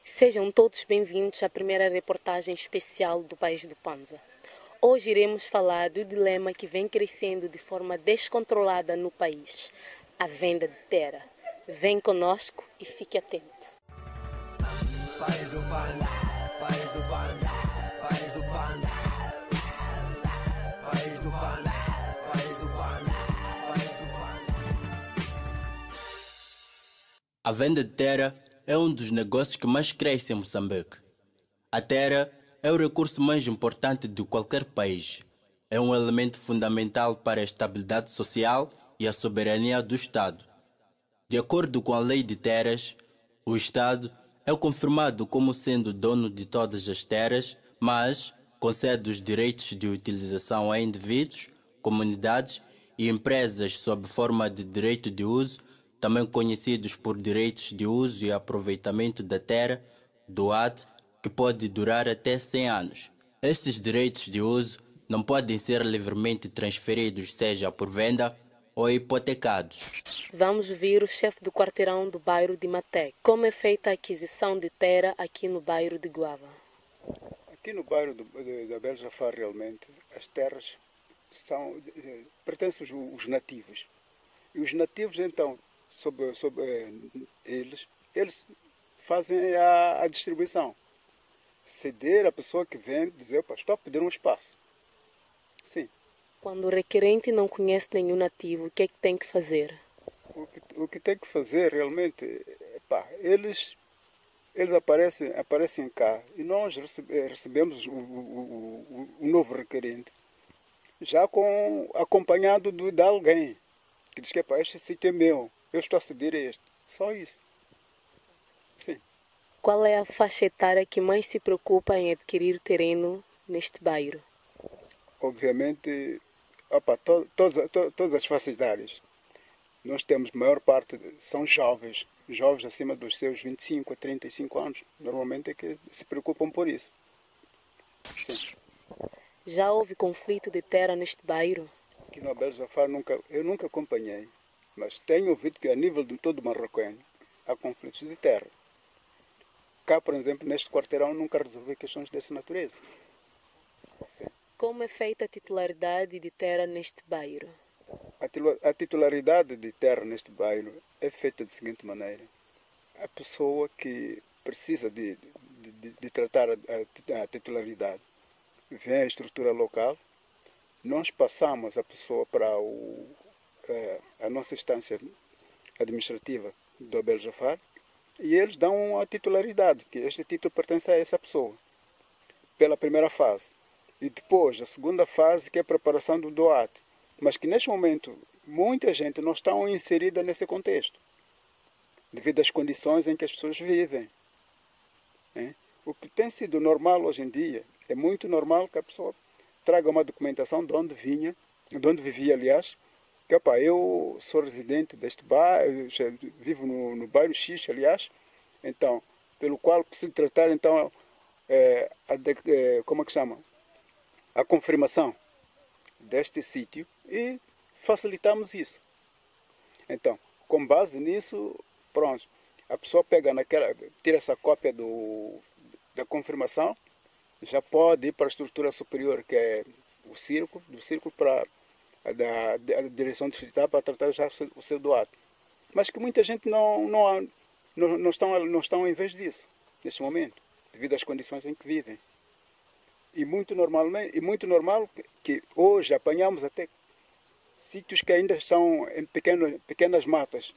Sejam todos bem-vindos à primeira reportagem especial do País do Panza. Hoje iremos falar do dilema que vem crescendo de forma descontrolada no país, a venda de terra. Vem conosco e fique atento. País do Panza, País do Panza, País do Panza, País do Panza, País do Panza, País do Panza. A venda de terra é um dos negócios que mais cresce em Moçambique. A terra é o recurso mais importante de qualquer país. É um elemento fundamental para a estabilidade social e a soberania do Estado. De acordo com a Lei de Terras, o Estado é confirmado como sendo dono de todas as terras, mas concede os direitos de utilização a indivíduos, comunidades e empresas sob forma de direito de uso, também conhecidos por direitos de uso e aproveitamento da terra, DOAT, que pode durar até 100 anos. Estes direitos de uso não podem ser livremente transferidos, seja por venda ou hipotecados. Vamos ouvir o chefe do quarteirão do bairro de Maté. Como é feita a aquisição de terra aqui no bairro de Guava? Aqui no bairro da Beljafar, realmente, as terras pertencem aos nativos. E os nativos, então, sob eles fazem a distribuição. Ceder a pessoa que vem dizer, opa, estou a pedir um espaço. Sim. Quando o requerente não conhece nenhum nativo, o que é que tem que fazer? O que tem que fazer realmente, eles aparecem cá e nós recebemos o novo requerente já acompanhado de alguém que diz que este sítio é meu, eu estou a ceder a este. Só isso. Sim. Qual é a faixa etária que mais se preocupa em adquirir terreno neste bairro? Obviamente, todas as faixas etárias. Nós temos, a maior parte são jovens acima dos seus 25 a 35 anos. Normalmente é que se preocupam por isso. Sim. Já houve conflito de terra neste bairro? Aqui no Beljafar eu nunca acompanhei, mas tenho ouvido que a nível de todo o Marroquino há conflitos de terra. Cá, por exemplo, neste quarteirão nunca resolvi questões dessa natureza. Sim. Como é feita a titularidade de terra neste bairro? A titularidade de terra neste bairro é feita da seguinte maneira. A pessoa que precisa de tratar a titularidade vem à estrutura local, nós passamos a pessoa para a nossa instância administrativa do Beljafar e eles dão a titularidade, que este título pertence a essa pessoa, pela primeira fase. E depois, a segunda fase, que é a preparação do DOAT. Mas que neste momento, muita gente não está inserida nesse contexto, devido às condições em que as pessoas vivem. O que tem sido normal hoje em dia, é muito normal que a pessoa traga uma documentação de onde vinha, de onde vivia, aliás, que eu sou residente deste bairro, vivo no bairro X, aliás, então, pelo qual preciso tratar, então, como é que chama? A confirmação deste sítio e facilitamos isso. Então, com base nisso, pronto, a pessoa tira essa cópia da confirmação, já pode ir para a estrutura superior, que é do círculo para da direção distrital para tratar já o seu doado. Mas que muita gente não estão em vez disso, neste momento, devido às condições em que vivem. E muito normal que hoje apanhamos até sítios que ainda estão em pequenas matas,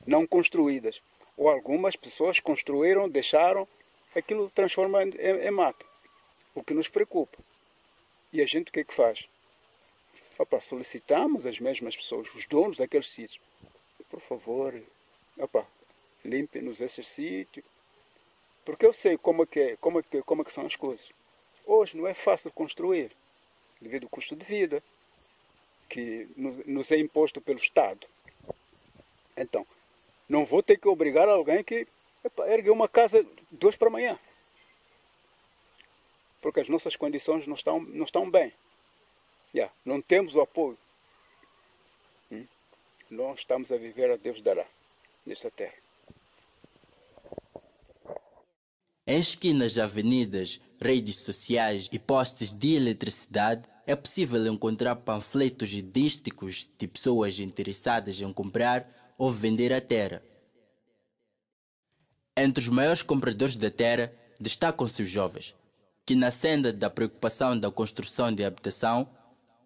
não construídas. Ou algumas pessoas construíram, deixaram, aquilo transforma em mata. O que nos preocupa. E a gente o que é que faz? Solicitamos as mesmas pessoas, os donos daqueles sítios, por favor, limpem-nos esses sítios. Porque eu sei como é que são as coisas. Hoje não é fácil construir, devido ao custo de vida que nos é imposto pelo Estado. Então, não vou ter que obrigar alguém que ergue uma casa de hoje para amanhã. Porque as nossas condições não estão bem. Não temos o apoio. Nós estamos a viver a Deus dará nesta terra. Em esquinas de avenidas, redes sociais e postes de eletricidade, é possível encontrar panfletos idísticos de pessoas interessadas em comprar ou vender a terra. Entre os maiores compradores da terra, destacam-se os jovens, que na senda da preocupação da construção de habitação,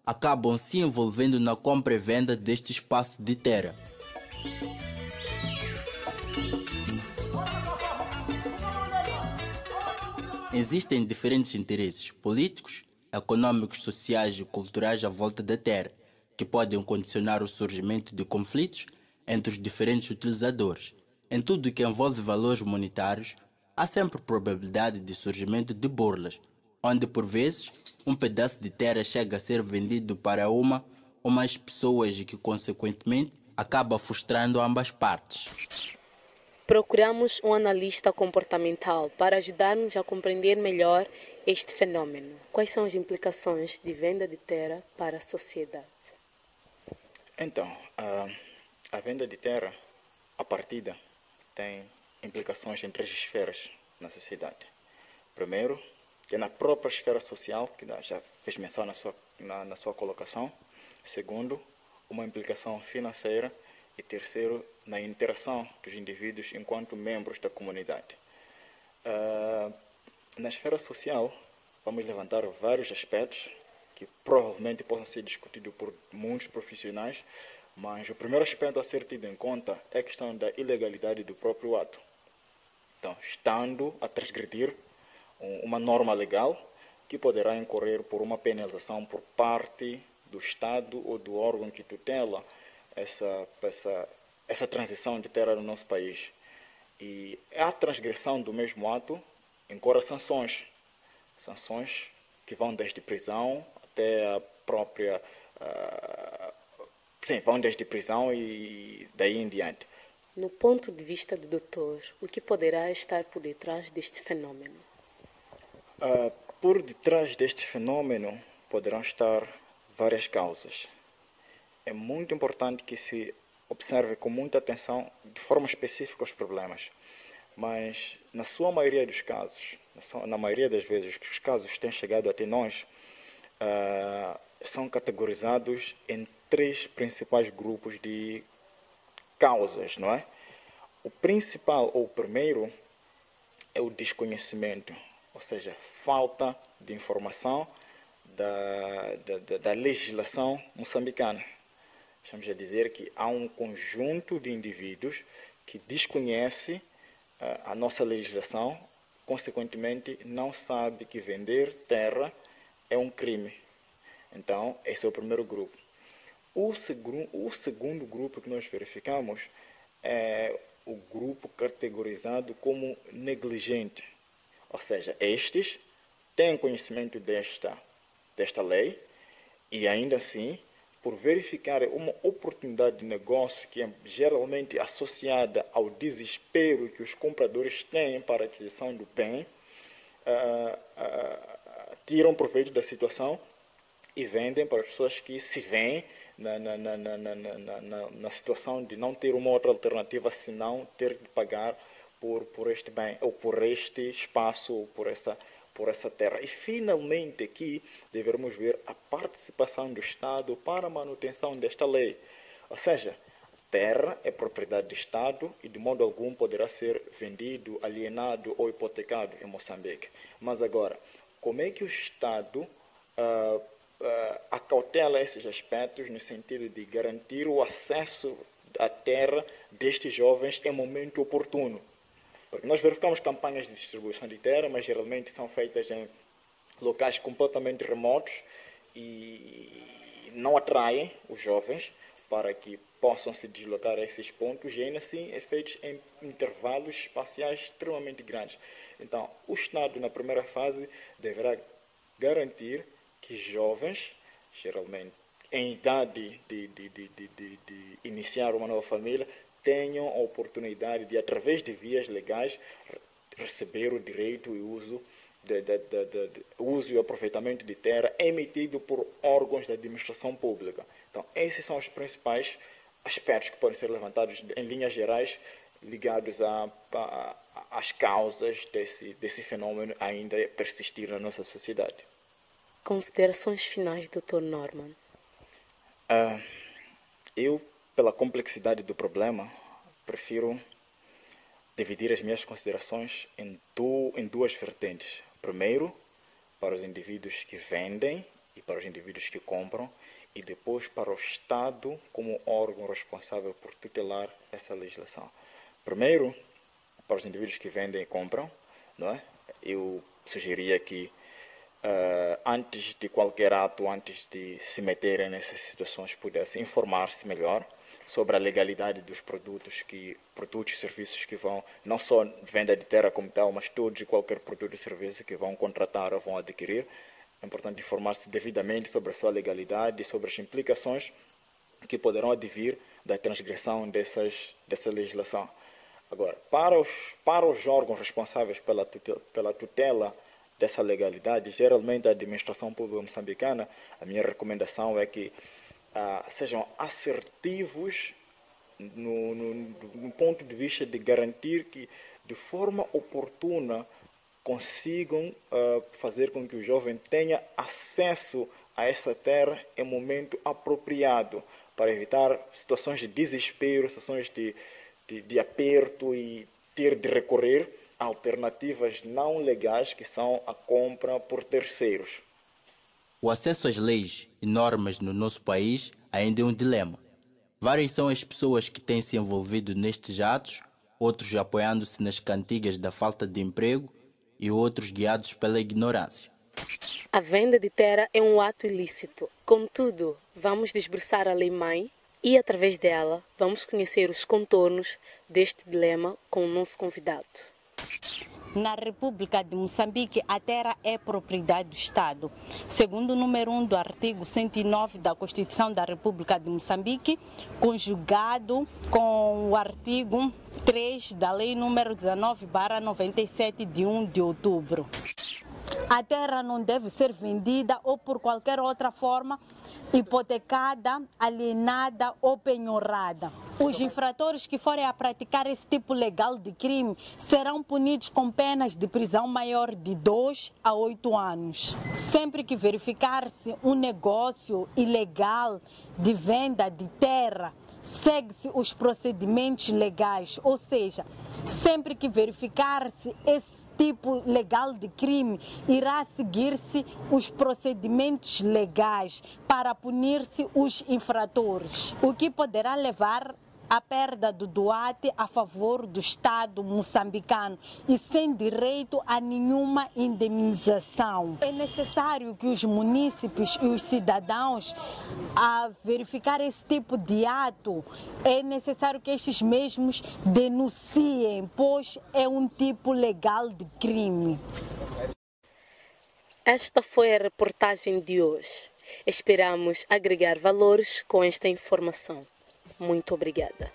acabam se envolvendo na compra e venda deste espaço de terra. Existem diferentes interesses políticos, econômicos, sociais e culturais à volta da terra, que podem condicionar o surgimento de conflitos entre os diferentes utilizadores. Em tudo o que envolve valores monetários, há sempre probabilidade de surgimento de burlas, onde por vezes um pedaço de terra chega a ser vendido para uma ou mais pessoas e que consequentemente acaba frustrando ambas partes. Procuramos um analista comportamental para ajudar-nos a compreender melhor este fenômeno. Quais são as implicações de venda de terra para a sociedade? Então, a venda de terra, a partida, tem implicações em 3 esferas na sociedade. Primeiro, que é na própria esfera social, que já fez menção na sua colocação. Segundo, uma implicação financeira. E terceiro, na interação dos indivíduos enquanto membros da comunidade. Na esfera social, vamos levantar vários aspectos que provavelmente possam ser discutidos por muitos profissionais, mas o primeiro aspecto a ser tido em conta é a questão da ilegalidade do próprio ato. Então, estando a transgredir uma norma legal que poderá incorrer por uma penalização por parte do Estado ou do órgão que tutela essa transição de terra no nosso país. E a transgressão do mesmo ato incorre sanções que vão desde prisão até a própria... vão desde prisão e daí em diante. No ponto de vista do doutor, o que poderá estar por detrás deste fenômeno? Por detrás deste fenômeno poderão estar várias causas. É muito importante que se observe com muita atenção, de forma específica, os problemas. Mas, na sua maioria dos casos, na maioria das vezes que os casos têm chegado até nós, são categorizados em 3 principais grupos de causas, não é? O principal, ou o primeiro, é o desconhecimento, ou seja, falta de informação da legislação moçambicana. Estamos a dizer que há um conjunto de indivíduos que desconhece a nossa legislação, consequentemente não sabe que vender terra é um crime. Então, esse é o primeiro grupo. O segundo grupo que nós verificamos é o grupo categorizado como negligente. Ou seja, estes têm conhecimento desta lei e ainda assim, por verificar uma oportunidade de negócio que é geralmente associada ao desespero que os compradores têm para a aquisição do bem, tiram proveito da situação e vendem para as pessoas que se veem na situação de não ter uma outra alternativa senão ter de pagar por este bem, ou por este espaço, ou por essa terra. E finalmente aqui devemos ver a participação do Estado para a manutenção desta lei. Ou seja, terra é propriedade do Estado e de modo algum poderá ser vendido, alienado ou hipotecado em Moçambique. Mas agora, como é que o Estado acautela esses aspectos no sentido de garantir o acesso à terra destes jovens em momento oportuno? Porque nós verificamos campanhas de distribuição de terra, mas geralmente são feitas em locais completamente remotos e não atraem os jovens para que possam se deslocar a esses pontos e ainda assim é feitos em intervalos espaciais extremamente grandes. Então, o Estado na primeira fase deverá garantir que jovens, geralmente em idade de iniciar uma nova família, tenham a oportunidade de, através de vias legais, receber o direito e uso e aproveitamento de terra emitido por órgãos da administração pública. Então, esses são os principais aspectos que podem ser levantados em linhas gerais ligados às causas desse fenômeno ainda persistir na nossa sociedade. Considerações finais, Dr. Norman. Eu, pela complexidade do problema, prefiro dividir as minhas considerações em duas vertentes. Primeiro, para os indivíduos que vendem e para os indivíduos que compram, e depois para o Estado como órgão responsável por tutelar essa legislação. Primeiro, para os indivíduos que vendem e compram, não é? Eu sugeria que antes de qualquer ato, antes de se meterem nessas situações, pudessem informar-se melhor sobre a legalidade dos produtos e serviços que vão, não só venda de terra como tal, mas todos e qualquer produto e serviço que vão contratar ou vão adquirir. É importante informar-se devidamente sobre a sua legalidade e sobre as implicações que poderão advir da transgressão dessa legislação. Agora, para os órgãos responsáveis pela tutela dessa legalidade, geralmente a administração pública moçambicana, a minha recomendação é que sejam assertivos no ponto de vista de garantir que, de forma oportuna, consigam fazer com que o jovem tenha acesso a essa terra em momento apropriado, para evitar situações de desespero, situações de aperto e ter de recorrer a alternativas não legais, que são a compra por terceiros. O acesso às leis e normas no nosso país ainda é um dilema. Várias são as pessoas que têm se envolvido nestes atos, outros apoiando-se nas cantigas da falta de emprego e outros guiados pela ignorância. A venda de terra é um ato ilícito. Contudo, vamos desbruçar a lei-mãe e, através dela, vamos conhecer os contornos deste dilema com o nosso convidado. Na República de Moçambique, a terra é propriedade do Estado. Segundo o número 1 do artigo 109 da Constituição da República de Moçambique, conjugado com o artigo 3 da Lei número 19/97 de 1 de outubro. A terra não deve ser vendida ou por qualquer outra forma hipotecada, alienada ou penhorada. Os infratores que forem a praticar esse tipo legal de crime serão punidos com penas de prisão maior de 2 a 8 anos. Sempre que verificar-se um negócio ilegal de venda de terra, segue-se os procedimentos legais, ou seja, sempre que verificar-se esse tipo legal de crime, irá seguir-se os procedimentos legais para punir-se os infratores, o que poderá levar à perda do doate a favor do Estado moçambicano e sem direito a nenhuma indemnização. É necessário que os munícipes e os cidadãos, a verificar esse tipo de ato, é necessário que estes mesmos denunciem, pois é um tipo legal de crime. Esta foi a reportagem de hoje. Esperamos agregar valores com esta informação. Muito obrigada.